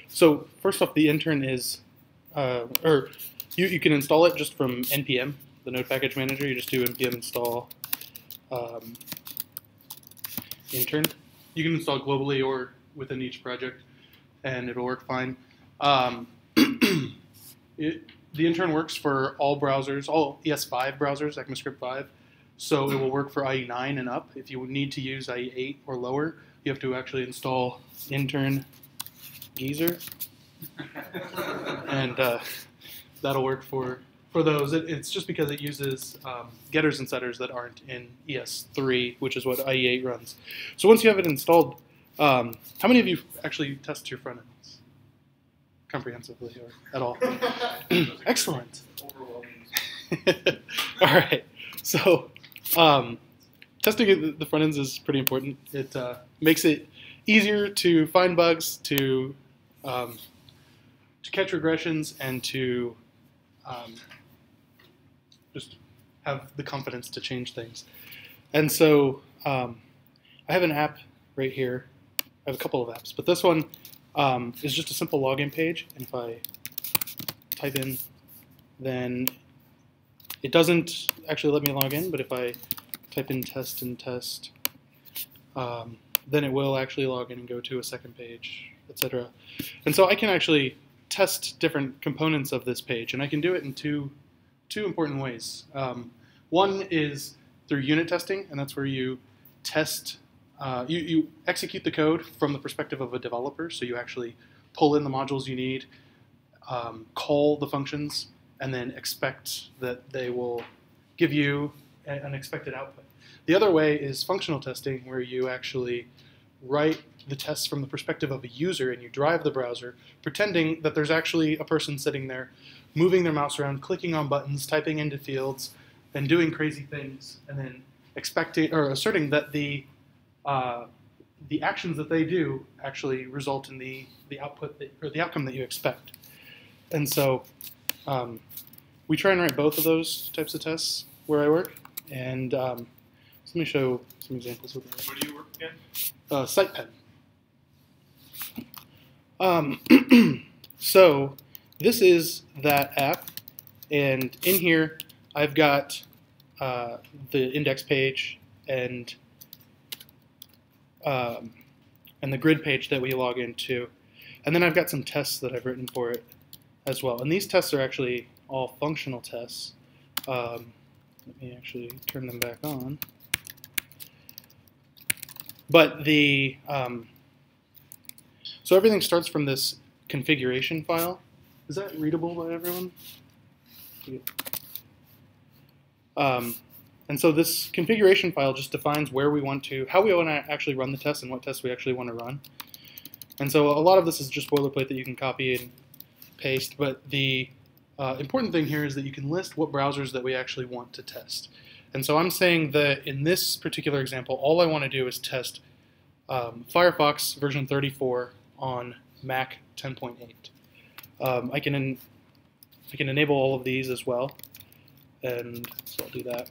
So first off, the intern is, or you can install it just from npm, the node package manager. You just do npm install um, intern. You can install globally or within each project, and it'll work fine. The intern works for all browsers, all ES5 browsers, ECMAScript 5. So it will work for IE9 and up. If you need to use IE8 or lower, you have to actually install intern geezer, and that'll work for those. It's just because it uses getters and setters that aren't in ES3, which is what IE8 runs. So once you have it installed, how many of you actually test your front ends comprehensively or at all? Excellent. All right. So testing the front ends is pretty important. It makes it easier to find bugs, to catch regressions, and to just have the confidence to change things. And so I have an app right here. I have a couple of apps, but this one is just a simple login page. And if I type in, then it doesn't actually let me log in, but if I type in test and test, then it will actually log in and go to a second page, etc. And so I can actually test different components of this page, and I can do it in two important ways. One is through unit testing, and that's where you test, you execute the code from the perspective of a developer, so you actually pull in the modules you need, call the functions, and then expect that they will give you an expected output. The other way is functional testing, where you actually write the tests from the perspective of a user, and you drive the browser, pretending that there's actually a person sitting there, moving their mouse around, clicking on buttons, typing into fields, and doing crazy things, and then expecting or asserting that the actions that they do actually result in the output or the outcome that you expect. And so we try and write both of those types of tests where I work, and let me show some examples of that. Where do you work again? SitePen. So this is that app, and in here I've got the index page and the grid page that we log into, and then I've got some tests that I've written for it as well. And these tests are actually all functional tests. Let me actually turn them back on. But the so everything starts from this configuration file. Is that readable by everyone? And so this configuration file just defines where we want to, how we want to actually run the tests and what tests we actually want to run. And so a lot of this is just boilerplate that you can copy and paste, but the important thing here is that you can list what browsers that we actually want to test. And so I'm saying that in this particular example, all I want to do is test Firefox version 34 on Mac 10.8. I can enable all of these as well, and so I'll do that.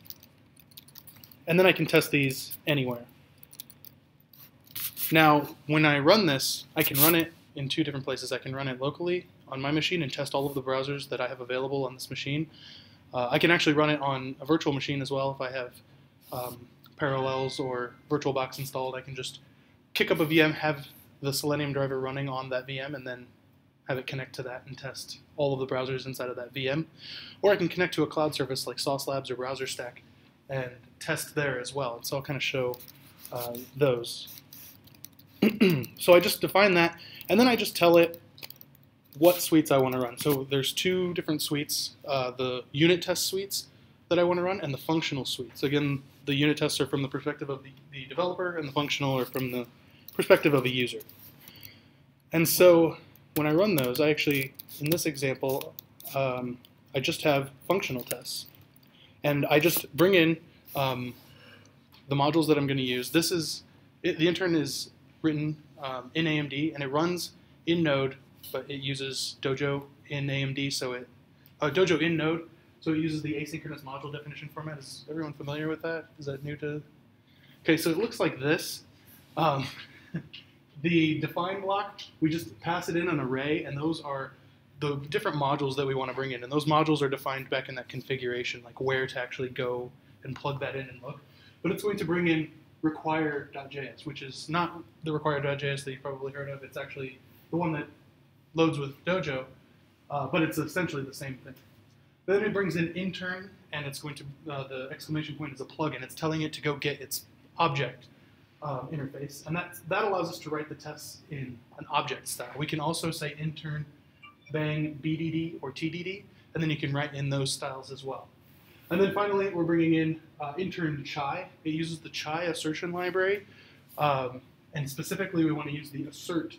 And then I can test these anywhere. Now, when I run this, I can run it in two different places. I can run it locally on my machine and test all of the browsers that I have available on this machine. I can actually run it on a virtual machine as well. If I have Parallels or VirtualBox installed, I can just kick up a VM, have the Selenium driver running on that VM, and then have it connect to that and test all of the browsers inside of that VM. Or I can connect to a cloud service like Sauce Labs or BrowserStack and test there as well. And so I'll kind of show those. So I just define that, and then I just tell it what suites I want to run. So there's two different suites, the unit test suites that I want to run and the functional suites. Again, the unit tests are from the perspective of the developer, and the functional are from the perspective of a user. And so when I run those, I actually, in this example, I just have functional tests. And I just bring in the modules that I'm going to use. This is, the intern is written in AMD, and it runs in Node, but it uses Dojo in AMD, so it, Dojo in Node, so it uses the asynchronous module definition format. Is everyone familiar with that? Is that new to? Okay, so it looks like this. The define block, we just pass it in an array, and those are the different modules that we want to bring in. And those modules are defined back in that configuration, like where to actually go and plug that in and look. But it's going to bring in require.js, which is not the require.js that you've probably heard of. It's actually the one that loads with Dojo, but it's essentially the same thing. Then it brings in intern, and it's going to, the exclamation point is a plugin. It's telling it to go get its object interface, and that allows us to write the tests in an object style. We can also say intern bang BDD or TDD, and then you can write in those styles as well. And then finally, we're bringing in intern chai. It uses the chai assertion library, and specifically we want to use the assert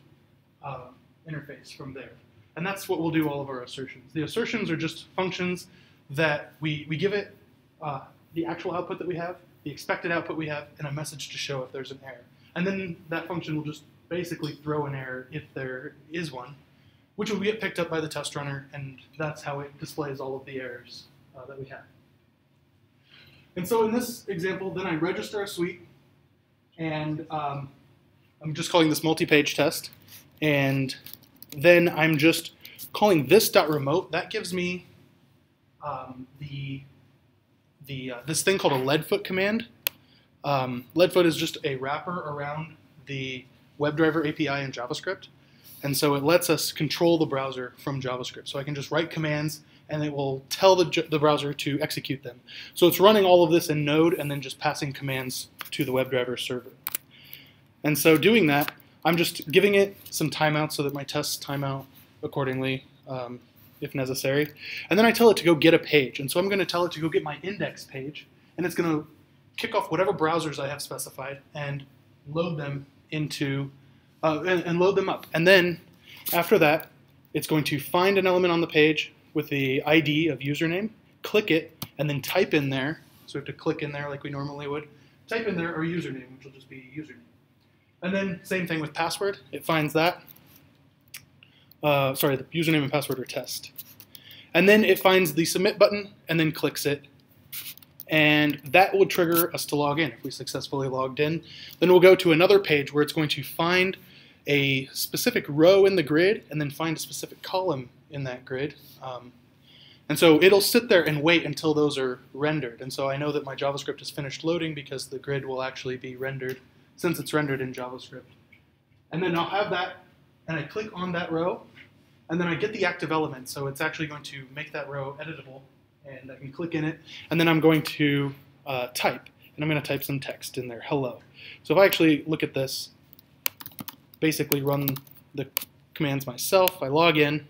interface from there. And that's what we'll do all of our assertions. The assertions are just functions that we give it the actual output that we have, the expected output we have, and a message to show if there's an error. And then that function will just basically throw an error if there is one, which will get picked up by the test runner, and that's how it displays all of the errors that we have. And so in this example, then I register a suite, and I'm just calling this multi-page test, and then I'm just calling this.remote. That gives me this thing called a leadfoot command. Leadfoot is just a wrapper around the WebDriver API in JavaScript. And so it lets us control the browser from JavaScript. So I can just write commands, and it will tell the browser to execute them. So it's running all of this in Node and then just passing commands to the WebDriver server. And so doing that, I'm just giving it some timeouts so that my tests time out accordingly if necessary. And then I tell it to go get a page. And so I'm going to tell it to go get my index page, and it's going to kick off whatever browsers I have specified and load them into and load them up. And then after that, it's going to find an element on the page with the ID of username, click it, and then type in there. So we have to click in there like we normally would. Type in there our username, which will just be username. And then same thing with password. It finds that. Sorry, the username and password are test. And then it finds the submit button and then clicks it. And that will trigger us to log in. If we successfully logged in, then we'll go to another page where it's going to find a specific row in the grid and then find a specific column in that grid. And so it'll sit there and wait until those are rendered. And so I know that my JavaScript is finished loading because the grid will actually be rendered since it's rendered in JavaScript. And then I'll have that, and I click on that row, and then I get the active element. So it's actually going to make that row editable, and I can click in it, and then I'm going to type. And I'm going to type some text in there, hello. So if I actually look at this, basically run the commands myself, I log in,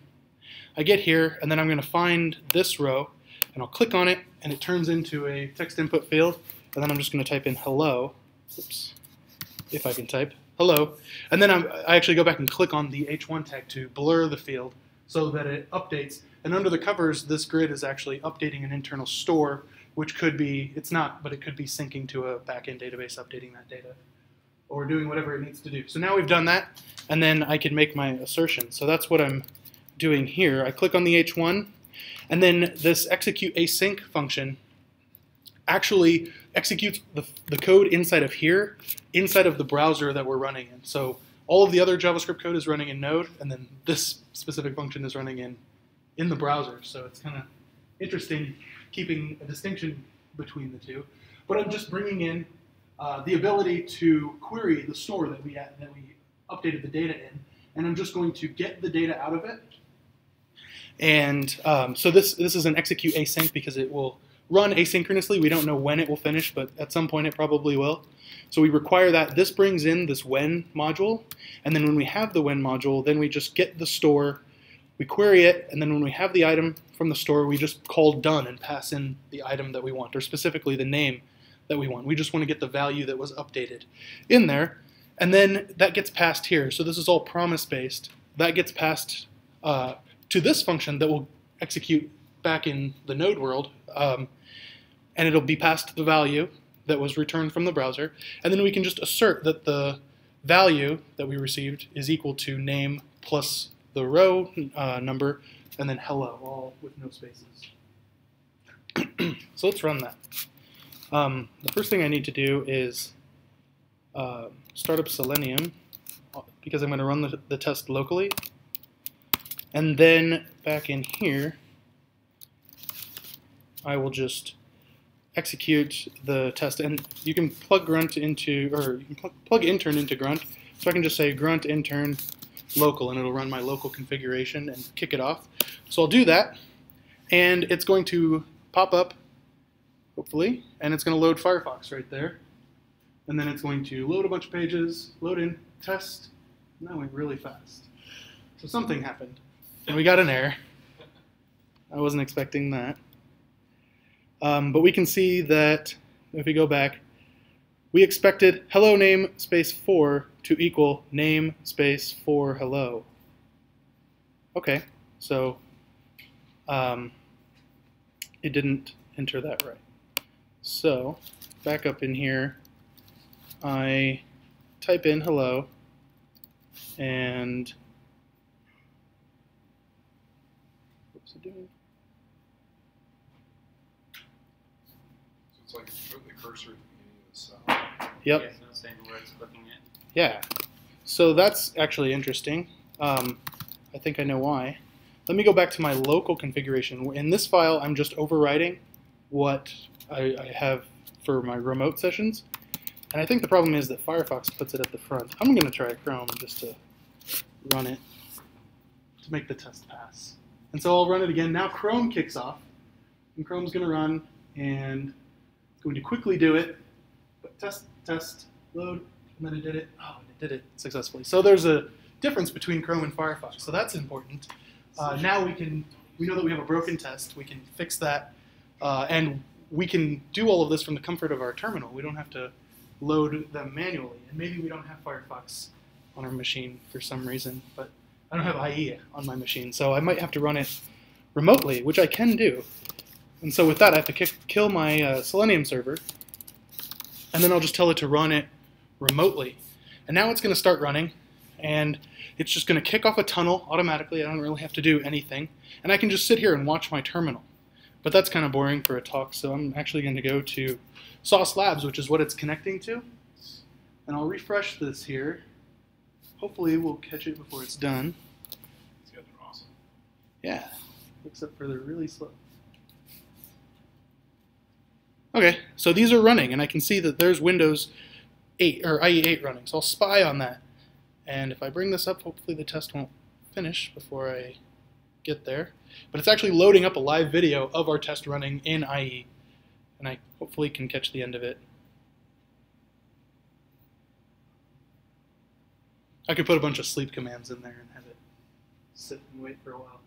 I get here, and then I'm going to find this row, and I'll click on it, and it turns into a text input field, and then I'm just going to type in hello, oops, if I can type, hello, and then I actually go back and click on the H1 tag to blur the field so that it updates, and under the covers, this grid is actually updating an internal store, which could be, it's not, but it could be syncing to a backend database, updating that data, or doing whatever it needs to do. So now we've done that, and then I can make my assertion. So that's what I'm doing here. I click on the H1, and then this execute async function actually executes the code inside of here, inside of the browser that we're running in. So all of the other JavaScript code is running in Node, and then this specific function is running in the browser. So it's kind of interesting keeping a distinction between the two. But I'm just bringing in the ability to query the store that we updated the data in, and I'm just going to get the data out of it. And so this is an execute async because it will run asynchronously. We don't know when it will finish, but at some point it probably will. So we require that. This brings in this when module, and then when we have the when module, then we just get the store, we query it, and then when we have the item from the store, we just call done and pass in the item that we want, or specifically the name that we want. We just want to get the value that was updated in there, and then that gets passed here. So this is all promise-based. That gets passed to this function that will execute back in the Node world, and it'll be passed the value that was returned from the browser, and then we can just assert that the value that we received is equal to name plus the row number, and then hello, all with no spaces. So let's run that. The first thing I need to do is start up Selenium, because I'm going to run the test locally. And then back in here, I will just execute the test. And you can plug Grunt into, or you can plug Intern into Grunt. So I can just say grunt intern local, and it'll run my local configuration and kick it off. So I'll do that, and it's going to pop up, hopefully, and it's going to load Firefox right there. And then it's going to load a bunch of pages, load in, test, and that went really fast. So something happened, and we got an error. I wasn't expecting that. But we can see that if we go back, we expected hello name space 4 to equal name space 4 hello. Okay, so it didn't enter that right. So back up in here, I type in hello, and what's it doing? So it's like you put the cursor at the beginning of the cell. Yep. Yeah, so it's saying where it's clicking it. Yeah. So that's actually interesting. I think I know why. Let me go back to my local configuration. In this file, I'm just overriding what I have for my remote sessions. And I think the problem is that Firefox puts it at the front. I'm going to try Chrome just to run it to make the test pass. And so I'll run it again. Now Chrome kicks off, and Chrome's going to run, and it's going to quickly do it. But test, load, and then it did it. Oh, and it did it successfully. So there's a difference between Chrome and Firefox. So that's important. Now we know that we have a broken test. We can fix that, and we can do all of this from the comfort of our terminal. We don't have to load them manually. And maybe we don't have Firefox on our machine for some reason, but I don't have IE on my machine, so I might have to run it remotely, which I can do. And so with that, I have to kill my Selenium server, and then I'll just tell it to run it remotely. And now it's going to start running, and it's just going to kick off a tunnel automatically. I don't really have to do anything. And I can just sit here and watch my terminal. But that's kind of boring for a talk, so I'm actually going to go to Sauce Labs, which is what it's connecting to. And I'll refresh this here. Hopefully we'll catch it before it's done. These guys are awesome. Yeah, except for they're really slow. Okay, so these are running, and I can see that there's Windows 8, or IE8 running, so I'll spy on that. And if I bring this up, hopefully the test won't finish before I get there. But it's actually loading up a live video of our test running in IE, and I hopefully can catch the end of it. I could put a bunch of sleep commands in there and have it sit and wait for a while.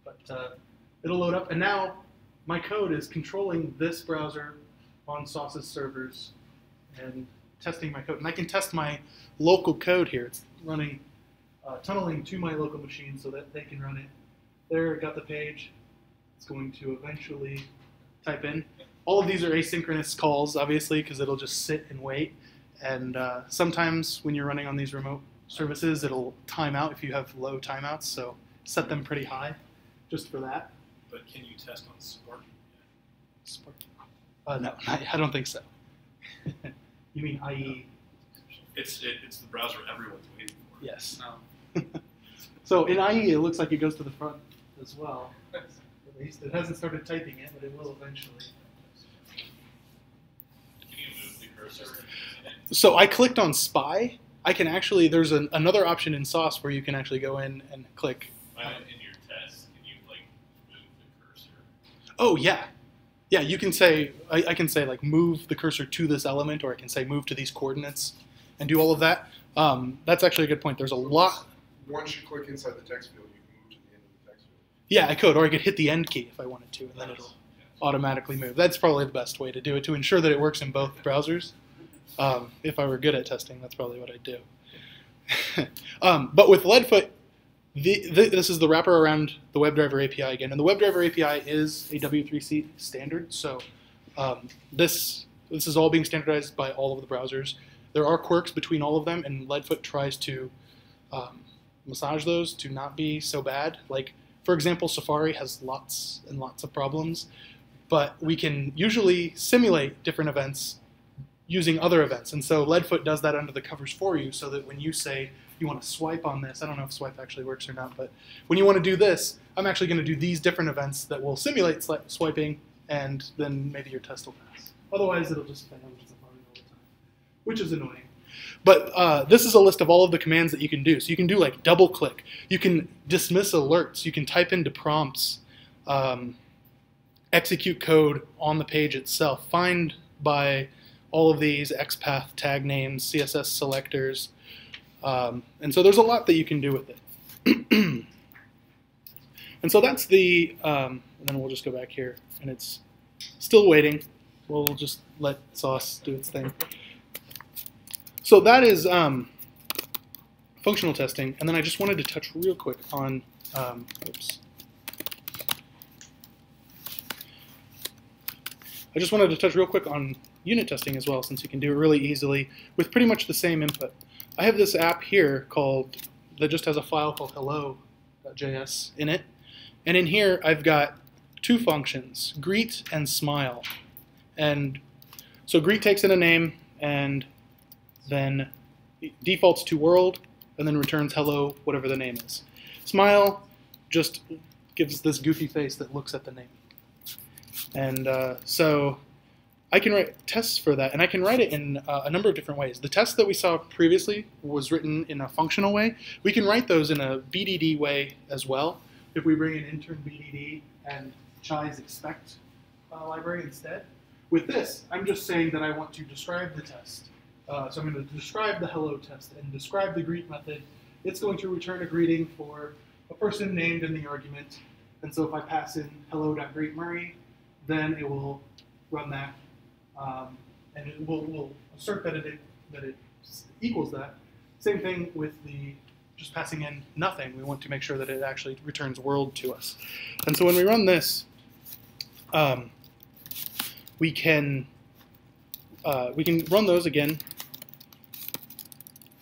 But it'll load up, and now my code is controlling this browser on Sauce's servers and testing my code. And I can test my local code here. It's running, tunneling to my local machine so that they can run it. There, it got the page. It's going to eventually type in. All of these are asynchronous calls, obviously, because it'll just sit and wait. And sometimes when you're running on these remote services, it'll time out if you have low timeouts. So set them pretty high just for that. But can you test on Spark? Spark? No, I don't think so. You mean IE? It's the browser everyone's waiting for. Yes. No. So in IE, it looks like it goes to the front as well. At least it hasn't started typing yet, but it will eventually. Can you move the cursor? So I clicked on Spy. I can actually, there's another option in Sauce where you can actually go in and click. In your test, can you like move the cursor? Oh yeah, yeah. You can say I can say like move the cursor to this element, or I can say move to these coordinates, and do all of that. That's actually a good point. There's a lot. Once you click inside the text field, you can move to the end of the text field. Yeah, I could, or I could hit the end key if I wanted to, and then it'll automatically move. That's probably the best way to do it, to ensure that it works in both browsers. If I were good at testing, that's probably what I'd do. But with Leadfoot, this is the wrapper around the WebDriver API again. And the WebDriver API is a W3C standard, so this is all being standardized by all of the browsers. There are quirks between all of them, and Leadfoot tries to massage those to not be so bad. Like, for example, Safari has lots and lots of problems, but we can usually simulate different events using other events. And so Leadfoot does that under the covers for you, so that when you say you want to swipe on this, I don't know if swipe actually works or not, but when you want to do this, I'm actually going to do these different events that will simulate swiping, and then maybe your test will pass. Otherwise, it'll just fail in Safari all the time, which is annoying. But this is a list of all of the commands that you can do. So you can do like double click. You can dismiss alerts. You can type into prompts, execute code on the page itself, find by all of these, XPath tag names, CSS selectors. And so there's a lot that you can do with it. And so that's the, and then we'll just go back here, and it's still waiting. We'll just let Sauce do its thing. So that is functional testing, and then I just wanted to touch real quick on, oops. I just wanted to touch real quick on unit testing as well, since you can do it really easily with pretty much the same input. I have this app here that just has a file called hello.js in it. And in here, I've got two functions, greet and smile. And so greet takes in a name and then defaults to world and then returns hello, whatever the name is. Smile just gives this goofy face that looks at the name. And so I can write tests for that, and I can write it in a number of different ways. The test that we saw previously was written in a functional way. We can write those in a BDD way as well. If we bring in intern BDD and Chai's expect library instead. With this, I'm just saying that I want to describe the test. So I'm going to describe the hello test and describe the greet method. It's going to return a greeting for a person named in the argument. And so if I pass in hello.greetMurray, then it will run that. And it will assert that it equals that. Same thing with the just passing in nothing. We want to make sure that it actually returns world to us. And so when we run this, we can run those again,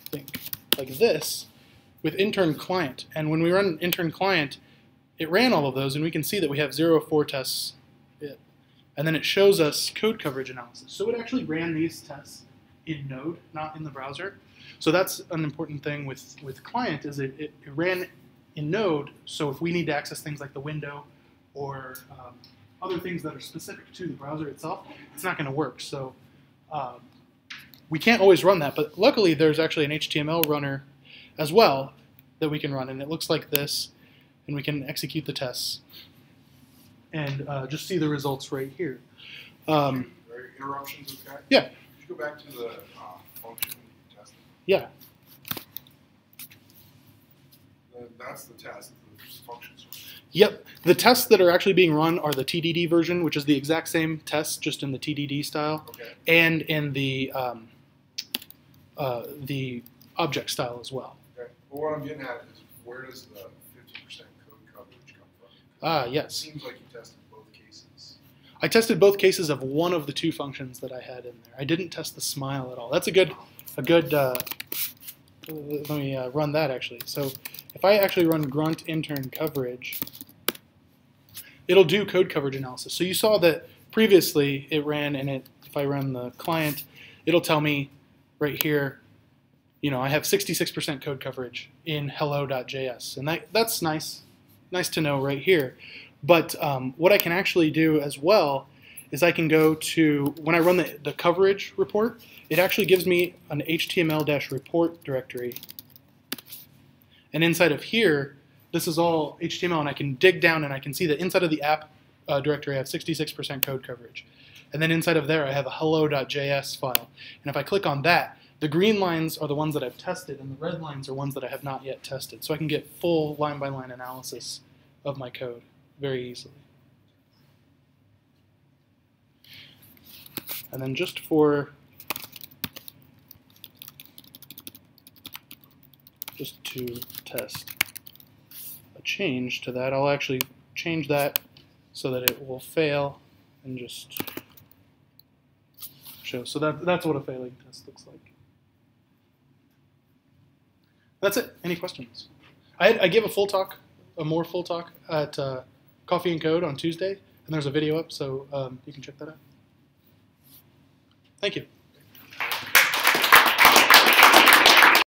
I think, like this, with intern client. And when we run intern client, it ran all of those, and we can see that we have 0 of 4 tests. And then it shows us code coverage analysis. So it actually ran these tests in Node, not in the browser. So that's an important thing with client, is it ran in Node, so if we need to access things like the window or other things that are specific to the browser itself, it's not going to work. So we can't always run that, but luckily there's actually an HTML runner as well that we can run, and it looks like this, and we can execute the tests and just see the results right here. Interruptions with that? Yeah. Could you go back to the function testing? Yeah. That's the test, the functions. Yep. The tests that are actually being run are the TDD version, which is the exact same test, just in the TDD style, okay, and in the object style as well. Okay. Well, what I'm getting at is, where does the 50% code coverage come from? Yes. It seems like you tested both cases. I tested both cases of one of the two functions that I had in there. I didn't test the smile at all. That's a good. Let me run that actually. So if I actually run grunt intern coverage, it'll do code coverage analysis. So you saw that previously it ran, and if I run the client, it'll tell me right here, I have 66% code coverage in hello.js, and that's nice to know right here. But what I can actually do as well is I can go to, when I run the coverage report, it actually gives me an HTML-report directory. And inside of here, this is all HTML, and I can dig down and I can see that inside of the app directory I have 66% code coverage. And then inside of there I have a hello.js file. And if I click on that, the green lines are the ones that I've tested, and the red lines are ones that I have not yet tested. So I can get full line-by-line analysis of my code very easily. And then just to test a change to that, I'll actually change that so that it will fail and just show. So that's what a failing test looks like. That's it. Any questions? I gave a more full talk at Coffee Code on Tuesday, and there's a video up, so you can check that out. Thank you.